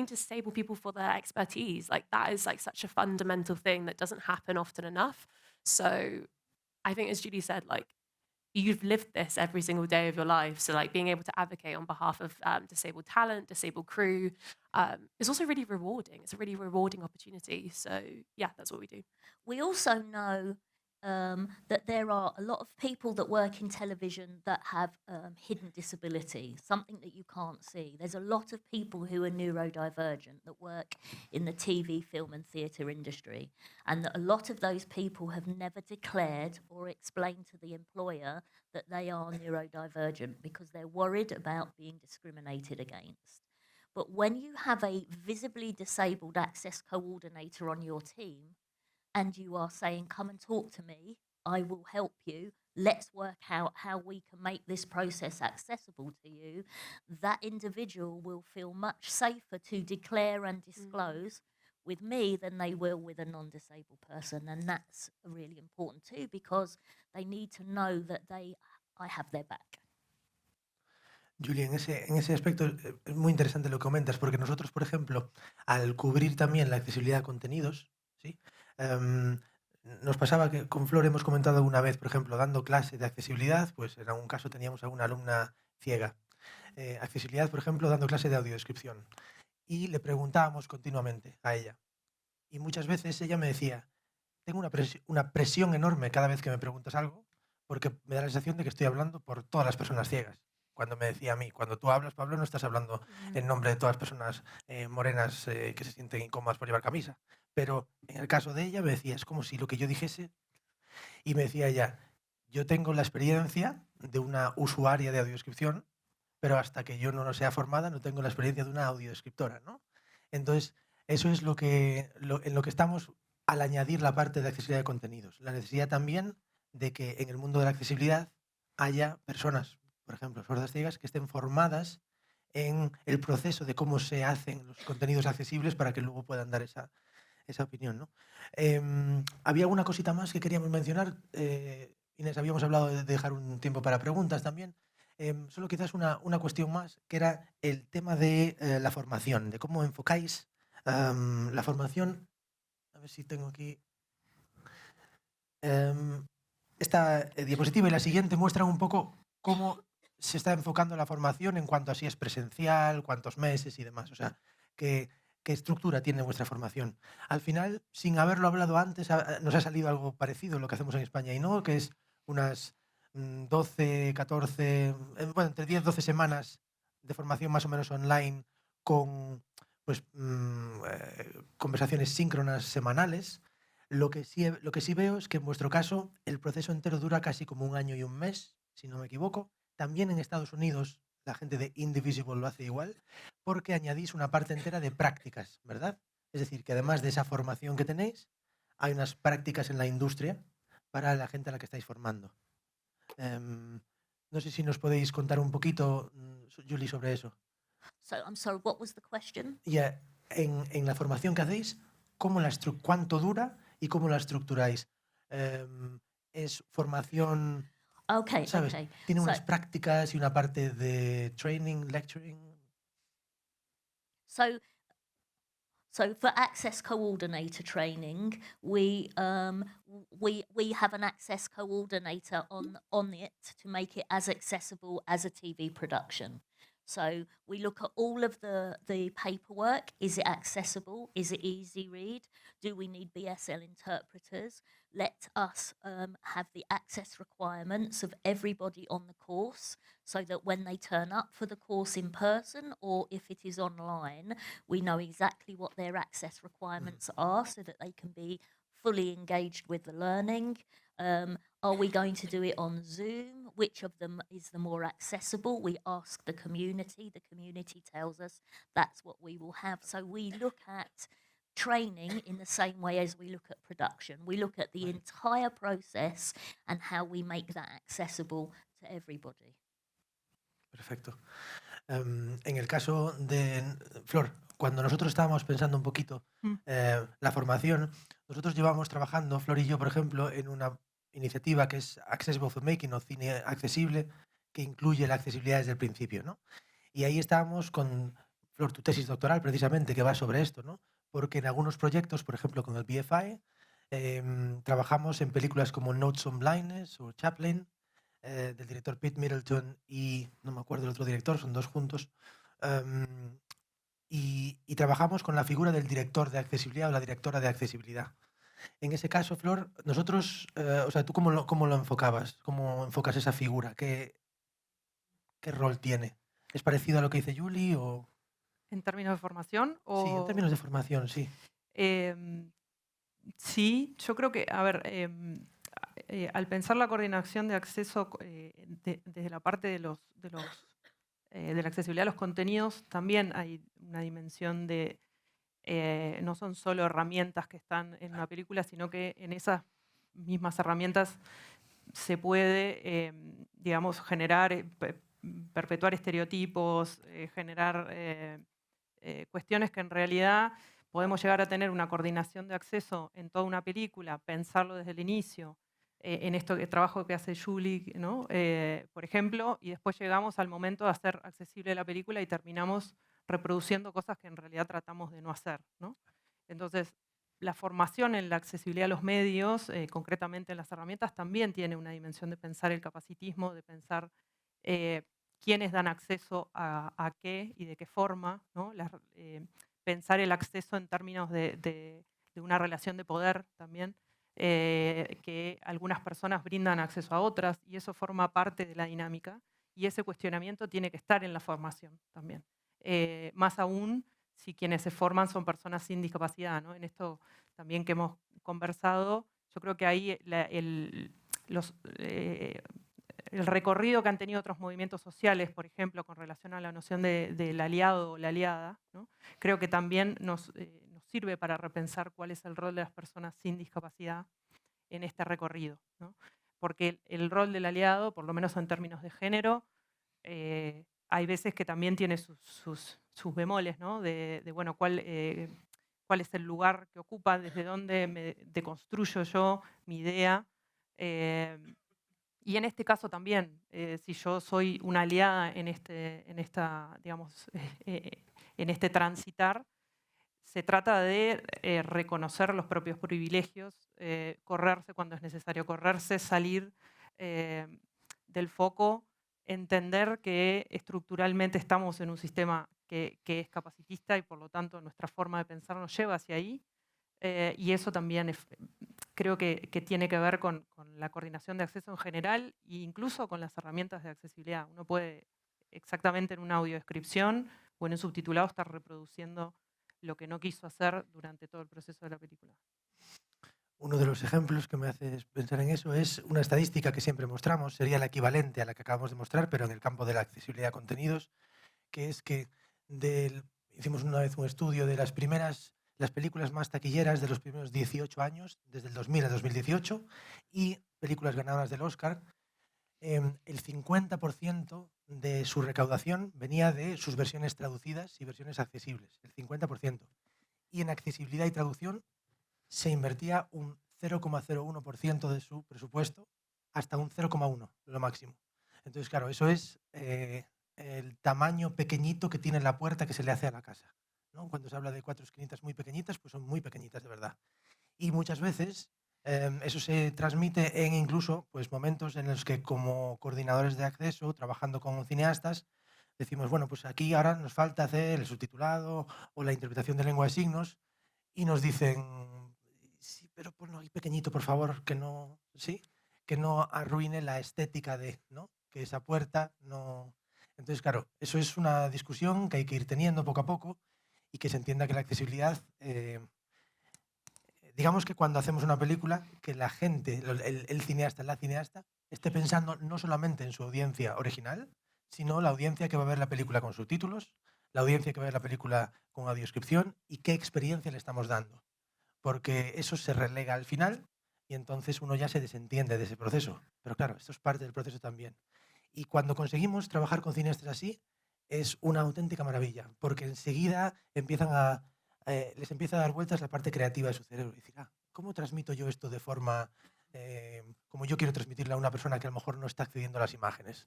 disabled people for their expertise, like that is like such a fundamental thing that doesn't happen often enough. So I think, as Julie said, like, you've lived this every single day of your life. So like being able to advocate on behalf of disabled talent, disabled crew, is also really rewarding. It's a really rewarding opportunity. So yeah, that's what we do. We also know that there are a lot of people that work in television that have hidden disability, something that you can't see. There's a lot of people who are neurodivergent that work in the TV, film and theatre industry, and that a lot of those people have never declared or explained to the employer that they are neurodivergent because they're worried about being discriminated against. But when you have a visibly disabled access coordinator on your team, and you are saying, come and talk to me, I will help you, let's work out how we can make this process accessible to you, that individual will feel much safer to declare and disclose with me than they will with a non-disabled person. And that's really important too, because they need to know that I have their back. Julia, en ese aspecto es muy interesante lo que comentas, porque nosotros, por ejemplo, al cubrir también la accesibilidad a contenidos, ¿sí? Nos pasaba que con Flor hemos comentado alguna vez, por ejemplo, dando clase de accesibilidad, pues en algún caso teníamos a una alumna ciega. Accesibilidad, por ejemplo, dando clase de audiodescripción. Y le preguntábamos continuamente a ella. Y muchas veces ella me decía, tengo una presión enorme cada vez que me preguntas algo, porque me da la sensación de que estoy hablando por todas las personas ciegas. Cuando me decía a mí, cuando tú hablas, Pablo, no estás hablando en nombre de todas las personas morenas que se sienten incómodas por llevar camisa. Pero en el caso de ella me decía, es como si lo que yo dijese, y me decía ella, yo tengo la experiencia de una usuaria de audiodescripción, pero hasta que yo no sea formada no tengo la experiencia de una audiodescriptora, ¿no? Entonces, eso es en lo que estamos al añadir la parte de accesibilidad de contenidos. La necesidad también de que en el mundo de la accesibilidad haya personas, por ejemplo, sordas ciegas, que estén formadas en el proceso de cómo se hacen los contenidos accesibles para que luego puedan dar esa opinión, ¿no? Había alguna cosita más que queríamos mencionar. Inés, habíamos hablado de dejar un tiempo para preguntas también. Solo quizás una cuestión más, que era el tema de la formación, de cómo enfocáis la formación. A ver si tengo aquí. Esta diapositiva y la siguiente muestran un poco cómo se está enfocando la formación en cuanto a si es presencial, cuántos meses y demás. O sea, ¿qué estructura tiene vuestra formación? Al final, sin haberlo hablado antes, nos ha salido algo parecido a lo que hacemos en España y no, que es unas 12, 14, bueno, entre 10 y 12 semanas de formación más o menos online con pues, conversaciones síncronas semanales. Lo que sí veo es que en vuestro caso el proceso entero dura casi como 1 año y 1 mes, si no me equivoco. También en Estados Unidos la gente de Indivisible lo hace igual, porque añadís una parte entera de prácticas, ¿verdad? Es decir, que además de esa formación que tenéis, hay unas prácticas en la industria para la gente a la que estáis formando. No sé si nos podéis contar un poquito, Julie, sobre eso. So, I'm sorry, what was the question? Y en la formación que hacéis, ¿cuánto dura y cómo la estructuráis? ¿Es formación, Okay, sabes? okay. ¿Tiene So, unas prácticas y una parte de training, lecturing? so for access coordinator training, we have an access coordinator on it to make it as accessible as a TV production. So we look at all of the paperwork. Is it accessible? Is it easy read? Do we need BSL interpreters? Let us have the access requirements of everybody on the course so that when they turn up for the course in person or if it is online, we know exactly what their access requirements are so that they can be fully engaged with the learning. Are we going to do it on Zoom? Which of them is the more accessible? We ask the community. The community tells us that's what we will have. So we look at training in the same way as we look at production. We look at the entire process and how we make that accessible to everybody. Perfecto. En el caso de Flor, cuando nosotros estábamos pensando un poquito la formación, nosotros llevamos trabajando, Flor y yo, por ejemplo, en una iniciativa que es Accessible Filmmaking o cine accesible, que incluye la accesibilidad desde el principio, ¿no? Y ahí estábamos con, Flor, tu tesis doctoral precisamente, que va sobre esto, ¿no? Porque en algunos proyectos, por ejemplo con el BFI, trabajamos en películas como Notes on Blindness o Chaplin, del director Pete Middleton y no me acuerdo el otro director, son dos juntos, y trabajamos con la figura del director de accesibilidad o la directora de accesibilidad. En ese caso, Flor, nosotros, o sea, ¿tú cómo lo enfocabas? ¿Cómo enfocas esa figura? ¿Qué rol tiene? ¿Es parecido a lo que dice Julie o...? ¿En términos de formación? Sí, en términos de formación, sí. Sí, yo creo que, a ver, al pensar la coordinación de acceso desde la parte de la accesibilidad a los contenidos, también hay una dimensión de, no son solo herramientas que están en una película, sino que en esas mismas herramientas se puede, digamos, generar, perpetuar estereotipos, generar cuestiones que en realidad podemos llegar a tener una coordinación de acceso en toda una película, pensarlo desde el inicio, en el trabajo que hace Julie, ¿no? Por ejemplo, y después llegamos al momento de hacer accesible la película y terminamos reproduciendo cosas que en realidad tratamos de no hacer, ¿no? Entonces, la formación en la accesibilidad a los medios, concretamente en las herramientas, también tiene una dimensión de pensar el capacitismo, de pensar quiénes dan acceso a qué y de qué forma, ¿no? Pensar el acceso en términos de una relación de poder también, que algunas personas brindan acceso a otras, y eso forma parte de la dinámica, y ese cuestionamiento tiene que estar en la formación también. Más aún si quienes se forman son personas sin discapacidad, ¿no? En esto también que hemos conversado, yo creo que ahí el recorrido que han tenido otros movimientos sociales, por ejemplo, con relación a la noción del aliado o la aliada, ¿no? Creo que también nos sirve para repensar cuál es el rol de las personas sin discapacidad en este recorrido, ¿no? Porque el rol del aliado, por lo menos en términos de género, hay veces que también tiene sus bemoles, ¿no? Bueno, cuál es el lugar que ocupa, desde dónde me deconstruyo yo mi idea. Y en este caso también, si yo soy una aliada en este transitar, se trata de reconocer los propios privilegios, correrse cuando es necesario correrse, salir del foco, entender que estructuralmente estamos en un sistema que es capacitista y por lo tanto nuestra forma de pensar nos lleva hacia ahí. Y eso también creo que tiene que ver con la coordinación de acceso en general e incluso con las herramientas de accesibilidad. Uno puede exactamente en una audiodescripción o en un subtitulado estar reproduciendo lo que no quiso hacer durante todo el proceso de la película. Uno de los ejemplos que me hace pensar en eso es una estadística que siempre mostramos, sería la equivalente a la que acabamos de mostrar, pero en el campo de la accesibilidad a contenidos, que es que hicimos una vez un estudio de las primeras las películas más taquilleras de los primeros 18 años, desde el 2000 al 2018, y películas ganadoras del Oscar. El 50% de su recaudación venía de sus versiones traducidas y versiones accesibles, el 50%. Y en accesibilidad y traducción se invertía un 0,01% de su presupuesto hasta un 0,1%, lo máximo. Entonces, claro, eso es el tamaño pequeñito que tiene la puerta que se le hace a la casa, ¿no? Cuando se habla de 4 esquinitas muy pequeñitas, pues son muy pequeñitas de verdad. Y muchas veces eso se transmite en incluso pues, momentos en los que como coordinadores de acceso, trabajando con cineastas, decimos, bueno, pues aquí ahora nos falta hacer el subtitulado o la interpretación de lengua de signos, y nos dicen, sí, pero ponlo ahí pequeñito, por favor, que no, ¿sí? Que no arruine la estética de, ¿no? Que esa puerta no... Entonces, claro, eso es una discusión que hay que ir teniendo poco a poco y que se entienda que la accesibilidad... digamos que cuando hacemos una película, que la gente, el cineasta, la cineasta, esté pensando no solamente en su audiencia original, sino la audiencia que va a ver la película con subtítulos, la audiencia que va a ver la película con audioscripción y qué experiencia le estamos dando. Porque eso se relega al final y entonces uno ya se desentiende de ese proceso. Pero claro, esto es parte del proceso también. Y cuando conseguimos trabajar con cineastas así, es una auténtica maravilla, porque enseguida les empieza a dar vueltas la parte creativa de su cerebro. Y decir, ¿cómo transmito yo esto de forma como yo quiero transmitirle a una persona que a lo mejor no está accediendo a las imágenes?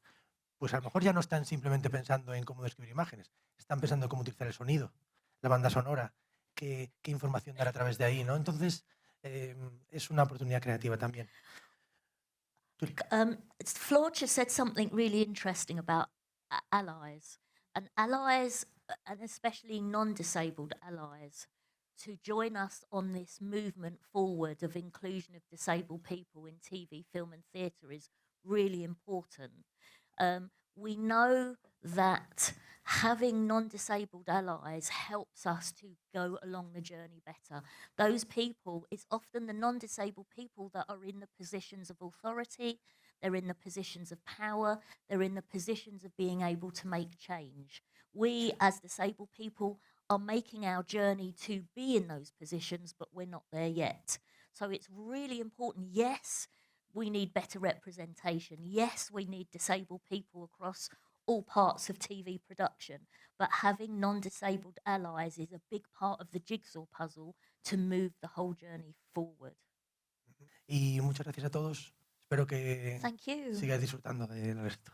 Pues a lo mejor ya no están simplemente pensando en cómo describir imágenes, están pensando en cómo utilizar el sonido, la banda sonora, qué información dar a través de ahí, ¿no? Entonces, es una oportunidad creativa también. Floor just said something really interesting about allies, and allies, and especially non-disabled allies, to join us on this movement forward of inclusion of disabled people in TV, film and theatre is really important. We know that having non-disabled allies helps us to go along the journey better. Those people, it's often the non-disabled people that are in the positions of authority, they're in the positions of power, they're in the positions of being able to make change. We, as disabled people, are making our journey to be in those positions, but we're not there yet. So it's really important. Yes, we need better representation. Yes, we need disabled people across all parts of TV production, but having non-disabled allies is a big part of the jigsaw puzzle to move the whole journey forward. Y muchas gracias a todos. Espero que Thank you. sigáis disfrutando del resto.